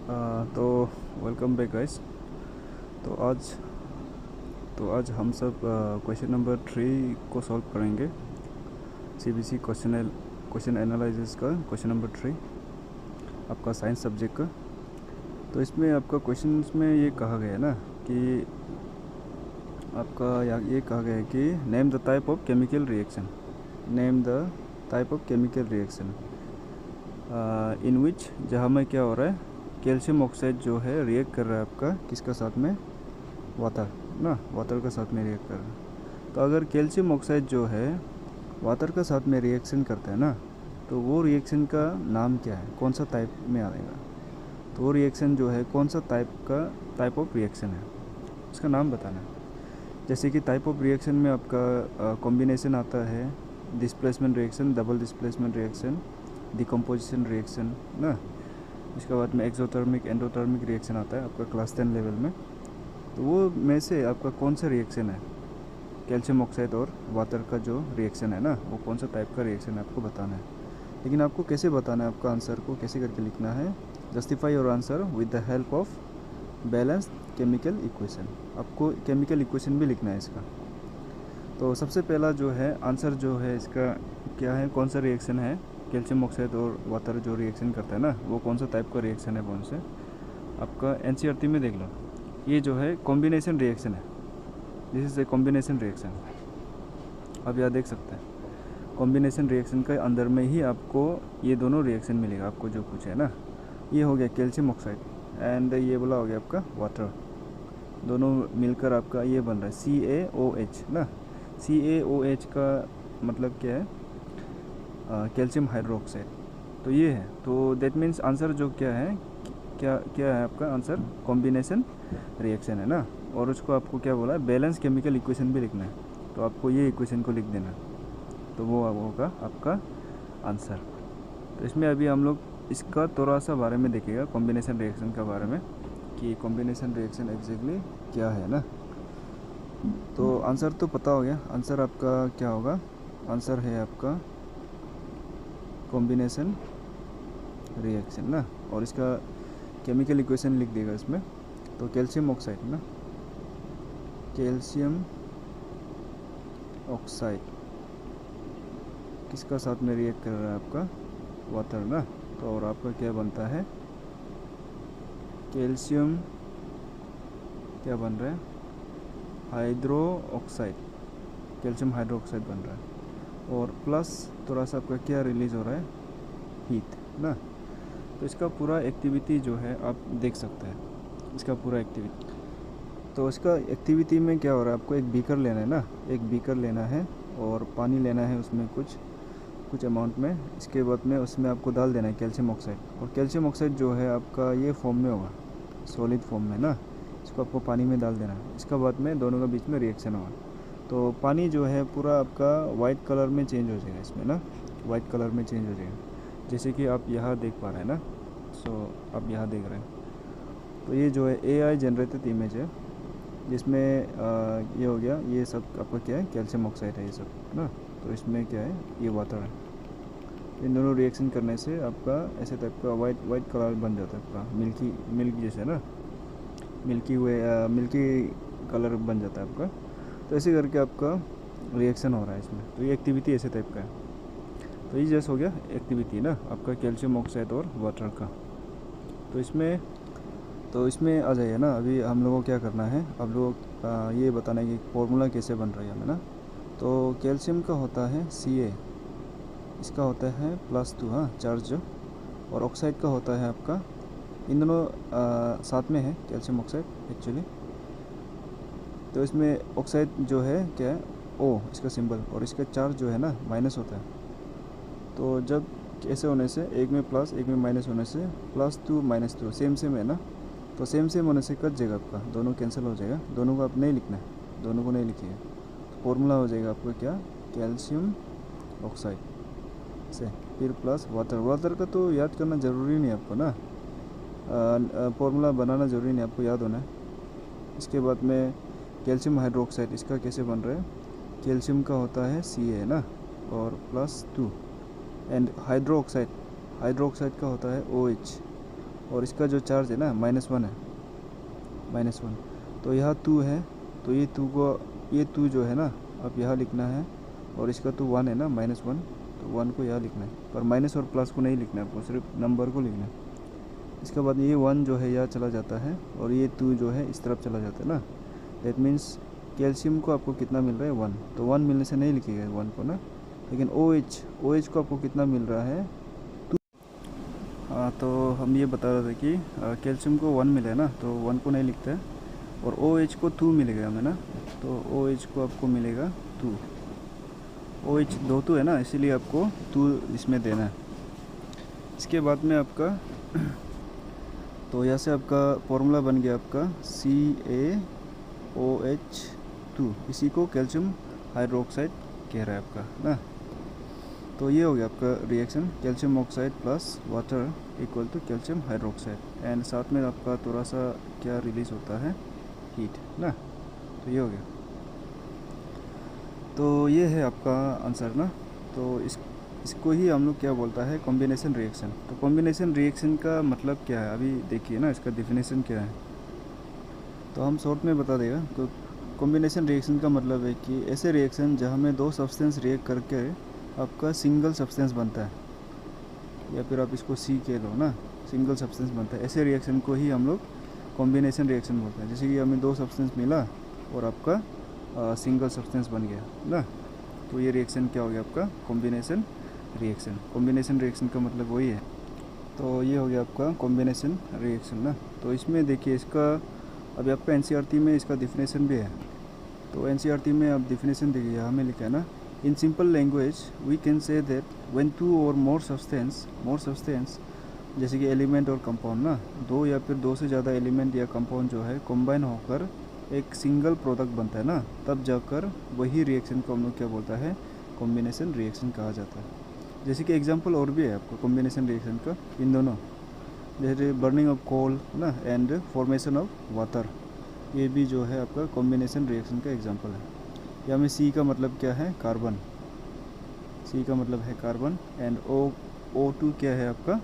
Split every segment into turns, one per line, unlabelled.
तो welcome back guys. तो आज हम सब क्वेश्चन नंबर 3 को सॉल्व करेंगे। सीबीसी क्वेश्चन एनालिसिस का क्वेश्चन नंबर 3 आपका साइंस सब्जेक्ट का। तो इसमें आपका क्वेश्चन में ये कहा गया है ना कि आपका ये कहा गया है कि name the type of chemical reaction, name the type of chemical reaction in which, जहाँ में क्या हो रहा है, कैल्शियम ऑक्साइड जो है रिएक्ट कर रहा है आपका किसका साथ में, वाटर ना, वाटर का साथ में रिएक्ट कर रहा है। तो अगर कैल्शियम ऑक्साइड जो है वाटर का साथ में रिएक्शन करता है ना, तो वो रिएक्शन का नाम क्या है, कौन सा टाइप में आएगा। तो वो रिएक्शन जो है कौन सा टाइप ऑफ रिएक्शन है, उसका नाम बताना है। जैसे कि टाइप ऑफ रिएक्शन में आपका कॉम्बिनेशन आता है, displacement reaction, double displacement reaction, decomposition reaction ना। इसके बाद में एक्सोथर्मिक एंडोथर्मिक रिएक्शन आता है आपका क्लास 10 लेवल में। तो वो में से आपका कौन सा रिएक्शन है, कैल्शियम ऑक्साइड और वाटर का जो रिएक्शन है ना, वो कौन सा टाइप का रिएक्शन है आपको बताना है। लेकिन आपको कैसे बताना है, आपका आंसर को कैसे करके लिखना है, justify your answer with the help of balance chemical equation. आपको केमिकल इक्वेशन भी लिखना है इसका। तो सबसे पहला जो है आंसर जो है इसका क्या है, कौन सा रिएक्शन है, कैल्शियम ऑक्साइड और वाटर जो रिएक्शन करता है ना, वो कौन सा टाइप का रिएक्शन है, कौन से आपका एनसीईआरटी में देख लो। ये जो है कॉम्बिनेशन रिएक्शन है, this is a combination reaction. आप यहाँ देख सकते हैं कॉम्बिनेशन रिएक्शन के अंदर में ही आपको ये दोनों रिएक्शन मिलेगा, आपको जो पूछा है ना। ये हो गया कैल्शियम ऑक्साइड एंड ये बोला हो गया आपका वाटर, दोनों मिलकर आपका ये बन रहा है CaOH ना। CaOH का मतलब क्या है, कैल्शियम हाइड्रोक्साइड। तो ये है, तो दैट मीन्स आंसर जो क्या है, क्या है आपका आंसर, कॉम्बिनेशन रिएक्शन है ना। और उसको आपको क्या बोला है, बैलेंस केमिकल इक्वेशन भी लिखना है। तो आपको ये इक्वेशन को लिख देना, तो वो होगा आपका आंसर। तो इसमें अभी हम लोग इसका थोड़ा सा बारे में देखेगा, कॉम्बिनेशन रिएक्शन का बारे में, कि कॉम्बिनेशन रिएक्शन एग्जैक्टली क्या है ना। तो आंसर तो पता हो गया, आंसर आपका क्या होगा, आंसर है आपका कॉम्बिनेशन रिएक्शन ना। और इसका केमिकल इक्वेशन लिख देगा इसमें। तो कैल्शियम ऑक्साइड ना, कैल्शियम ऑक्साइड किसका साथ में रिएक्ट कर रहा है, आपका वाटर ना। तो और आपका क्या बनता है, कैल्शियम क्या बन रहा है, hydro oxide, calcium hydro oxide बन रहा है। और प्लस थोड़ा सा आपका क्या रिलीज़ हो रहा है, हीट ना। तो इसका पूरा एक्टिविटी जो है आप देख सकते हैं, इसका पूरा एक्टिविटी। तो इसका एक्टिविटी में क्या हो रहा है, आपको एक बीकर लेना है ना, एक बीकर लेना है और पानी लेना है उसमें कुछ अमाउंट में। इसके बाद में उसमें आपको डाल देना है कैल्शियम ऑक्साइड। और कैल्शियम ऑक्साइड जो है आपका ये फॉर्म में होगा, सॉलिड फॉर्म में ना। इसको आपको पानी में डाल देना है। इसके बाद में दोनों के बीच में रिएक्शन होगा। तो पानी जो है पूरा आपका वाइट कलर में चेंज हो जाएगा इसमें ना, वाइट कलर में चेंज हो जाएगा, जैसे कि आप यहाँ देख पा रहे हैं ना। सो आप यहाँ देख रहे हैं। तो ये जो है AI जनरेटेड इमेज है, जिसमें ये हो गया, ये सब आपका क्या है, कैल्शियम ऑक्साइड है ये सब ना। तो इसमें क्या है, ये वाटर है। इन दोनों रिएक्शन करने से आपका ऐसे टाइप का वाइट कलर बन जाता है, पूरा मिल्क जैसे ना, मिल्की कलर बन जाता है आपका। तो ऐसे करके आपका रिएक्शन हो रहा है इसमें। तो ये एक्टिविटी ऐसे टाइप का है। तो ये जैसे हो गया एक्टिविटी ना आपका कैल्शियम ऑक्साइड और वाटर का। तो इसमें आ जाइए ना। अभी हम लोगों को क्या करना है, अब लोग ये बताना है कि फॉर्मूला कैसे बन रहा है हमें ना। तो कैल्शियम का होता है Ca, इसका होता है +2 हाँ चार्ज। और ऑक्साइड का होता है आपका, इन दोनों साथ में है कैल्शियम ऑक्साइड एक्चुअली। तो इसमें ऑक्साइड जो है क्या है, O इसका सिंबल, और इसका चार्ज जो है ना माइनस होता है। तो जब ऐसे होने से, एक में प्लस एक में माइनस होने से, +2 -2 सेम है ना। तो सेम होने से कट जाएगा आपका, दोनों कैंसिल हो जाएगा। दोनों को आप नहीं लिखना है, दोनों को नहीं लिखिए। तो फॉर्मूला हो जाएगा आपका क्या, कैल्शियम ऑक्साइड से फिर प्लस वाटर का तो याद करना ज़रूरी नहीं आपको ना, फॉर्मूला बनाना ज़रूरी नहीं, आपको याद होना है। इसके बाद में कैल्शियम हाइड्रोक्साइड, इसका कैसे बन रहा है, कैल्शियम का होता है Ca ना, और +2 एंड हाइड्रोक्साइड का होता है OH। और इसका जो चार्ज है ना -1 है, -1। तो यहाँ 2 है, तो ये 2 को, ये 2 जो है ना अब यहाँ लिखना है, और इसका तो 1 है ना, -1, तो 1 को यहाँ लिखना है, पर माइनस और प्लस को नहीं लिखना है, आपको सिर्फ नंबर को लिखना है। इसके बाद ये 1 जो है यहाँ चला जाता है, और ये 2 जो है इस तरफ चला जाता है ना। दैट मीन्स कैल्शियम को आपको कितना मिल रहा है, 1। तो 1 मिलने से नहीं लिखेगा 1 को ना, लेकिन OH को आपको कितना मिल रहा है, 2। हाँ, तो हम ये बता रहे थे कि कैल्शियम को 1 मिला है ना, तो 1 को नहीं लिखता है, और OH को 2 मिलेगा हमें ना, तो OH को आपको मिलेगा 2। OH 2 है ना, इसीलिए आपको 2 इसमें देना है। इसके बाद में आपका तो यहाँ से आपका फॉर्मूला बन गया आपका CaOH2, इसी को कैल्शियम हाइड्रोक्साइड कह रहा है आपका ना। तो ये हो गया आपका reaction, calcium oxide plus water equal to calcium hydroxide, and साथ में आपका थोड़ा सा क्या रिलीज होता है, हीट ना। तो ये हो गया, तो ये है आपका आंसर ना। तो इसको ही हम लोग क्या बोलता है, कॉम्बिनेशन रिएक्शन। तो कॉम्बिनेशन रिएक्शन का मतलब क्या है, अभी देखिए ना, इसका डेफिनेशन क्या है, तो हम शॉर्ट में बता देगा। तो कॉम्बिनेशन रिएक्शन का मतलब है कि ऐसे रिएक्शन जहाँ में 2 सब्सटेंस रिएक्ट करके आपका सिंगल सब्सटेंस बनता है, या फिर आप इसको सी कह लो ना, सिंगल सब्सटेंस बनता है, ऐसे रिएक्शन को ही हम लोग कॉम्बिनेशन रिएक्शन बोलते हैं। जैसे कि हमें 2 सब्सटेंस मिला और आपका सिंगल सब्सटेंस बन गया ना, तो ये रिएक्शन क्या हो गया आपका, कॉम्बिनेशन रिएक्शन। कॉम्बिनेशन रिएक्शन का मतलब वही है। तो ये हो गया आपका कॉम्बिनेशन रिएक्शन ना। तो इसमें देखिए, इसका अभी आपका एनसीईआरटी में इसका डेफिनेशन भी है। तो एनसीईआरटी में आप डेफिनेशन देखिए, यहाँ में लिखा है ना, in simple language we can say that when 2 और मोर सब्सटेंस जैसे कि एलिमेंट और कंपाउंड ना, 2 या फिर 2 से ज़्यादा एलिमेंट या कंपाउंड जो है कंबाइन होकर एक सिंगल प्रोडक्ट बनता है ना, तब जाकर वही रिएक्शन को हम लोग क्या बोलता है, कॉम्बिनेशन रिएक्शन कहा जाता है। जैसे कि एग्जांपल और भी है आपको कॉम्बिनेशन रिएक्शन का, इन दोनों, जैसे बर्निंग ऑफ कोल ना एंड फॉर्मेशन ऑफ वाटर, ये भी जो है आपका कॉम्बिनेशन रिएक्शन का एग्जांपल है। या में सी का मतलब क्या है, कार्बन, सी का मतलब है कार्बन, एंड O2 क्या है आपका,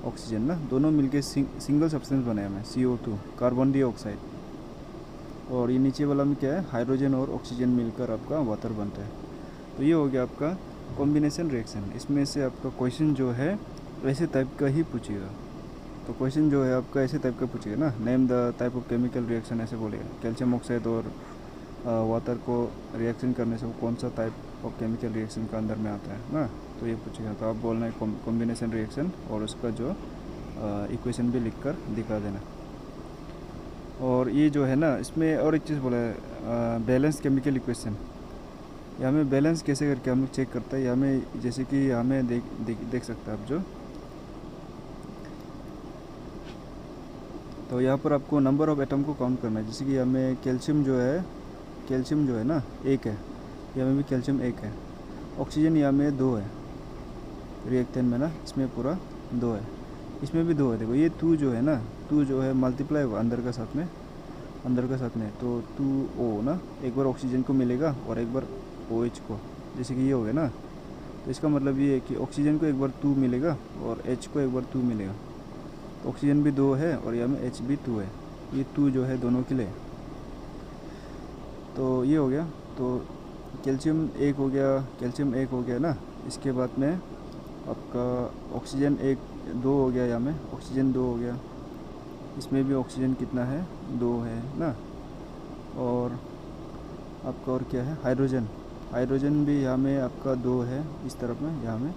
ऑक्सीजन ना, दोनों मिलके सिंगल सब्सटेंस बनाए हमें, CO2, कार्बन डाइऑक्साइड। और ये नीचे वाला में क्या है, हाइड्रोजन और ऑक्सीजन मिलकर आपका वाटर बनता है। तो ये हो गया आपका कॉम्बिनेशन रिएक्शन। इसमें से आपका क्वेश्चन जो है ऐसे टाइप का ही पूछेगा। तो क्वेश्चन जो है आपका ऐसे टाइप का पूछेगा ना, name the type of chemical reaction, ऐसे बोलेगा। कैल्शियम ऑक्साइड और वाटर को रिएक्शन करने से वो कौन सा टाइप ऑफ केमिकल रिएक्शन का अंदर में आता है ना, तो ये पूछेगा। तो आप बोलना है कॉम्बिनेशन रिएक्शन, और उसका जो इक्वेशन भी लिख कर दिखा देना। और ये जो है ना, इसमें और एक चीज़ बोला है, बैलेंस केमिकल इक्वेशन। यहाँ में बैलेंस कैसे करके हम लोग चेक करते हैं, यहाँ में जैसे कि यहाँ में देख सकते हैं आप जो, तो यहाँ पर आपको नंबर ऑफ एटम को काउंट करना है। जैसे कि यहाँ में कैल्शियम जो है ना 1 है, यहाँ में भी कैल्शियम 1 है। ऑक्सीजन यहाँ में 2 है, रिएक्टेंट में ना, इसमें पूरा 2 है, इसमें भी 2 है। देखो ये 2 जो है ना, 2 जो है मल्टीप्लाई होगा अंदर का साथ में, तो 2O ना, एक बार ऑक्सीजन को मिलेगा और एक बार OH को, जैसे कि ये हो गया ना। तो इसका मतलब ये है कि ऑक्सीजन को एक बार 2 मिलेगा और H को एक बार 2 मिलेगा। तो ऑक्सीजन भी 2 है और यहाँ में H भी 2 है, ये 2 जो है दोनों के लिए। तो ये हो गया। तो कैल्शियम 1 हो गया ना। इसके बाद में आपका ऑक्सीजन 2 हो गया, यहाँ में ऑक्सीजन 2 हो गया, इसमें भी ऑक्सीजन कितना है, 2 है ना। और आपका और क्या है, हाइड्रोजन भी यहाँ में आपका 2 है, इस तरफ में यहाँ में,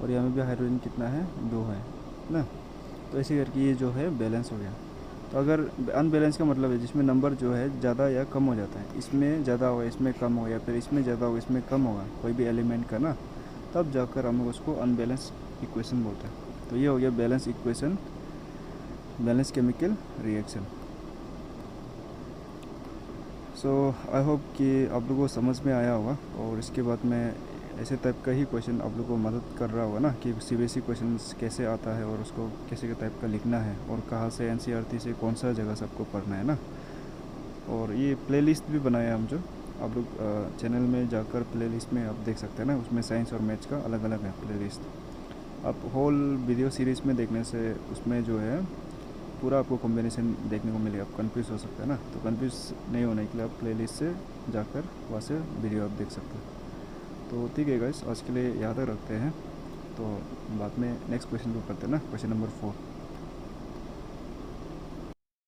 और यहाँ में भी हाइड्रोजन कितना है, 2 है ना। तो ऐसे करके ये जो है बैलेंस हो गया। तो अगर अनबैलेंस का मतलब है जिसमें नंबर जो है ज़्यादा या कम हो जाता है, इसमें ज़्यादा होगा इसमें कम होगा, या फिर इसमें ज़्यादा होगा इसमें कम होगा कोई भी एलिमेंट का ना, तब जाकर हम लोग उसको अनबैलेंस इक्वेशन बोलते हैं। तो ये हो गया balance equation, balance chemical reaction. So I hope कि आप लोगों को समझ में आया होगा। और इसके बाद में ऐसे टाइप का ही क्वेश्चन आप लोगों को मदद कर रहा होगा ना, कि सीबीएसई क्वेश्चन कैसे आता है और उसको कैसे टाइप का लिखना है, और कहाँ से एनसीईआरटी से कौन सा जगह सबको पढ़ना है ना। और ये प्लेलिस्ट भी बनाया हम, जो आप लोग चैनल में जाकर प्लेलिस्ट में आप देख सकते हैं ना, उसमें साइंस और मैथ्स का अलग अलग है प्लेलिस्ट। आप होल वीडियो सीरीज़ में देखने से उसमें जो है पूरा आपको कॉम्बिनेशन देखने को मिलेगा, आप कंफ्यूज हो सकता है ना। तो कंफ्यूज नहीं होने के लिए आप प्लेलिस्ट से जाकर वहाँ से वीडियो आप देख सकते हो। तो ठीक है गाइस, आज के लिए यहाँ तक रखते हैं। तो बाद में नेक्स्ट क्वेश्चन को करते हैं ना, क्वेश्चन नंबर 4।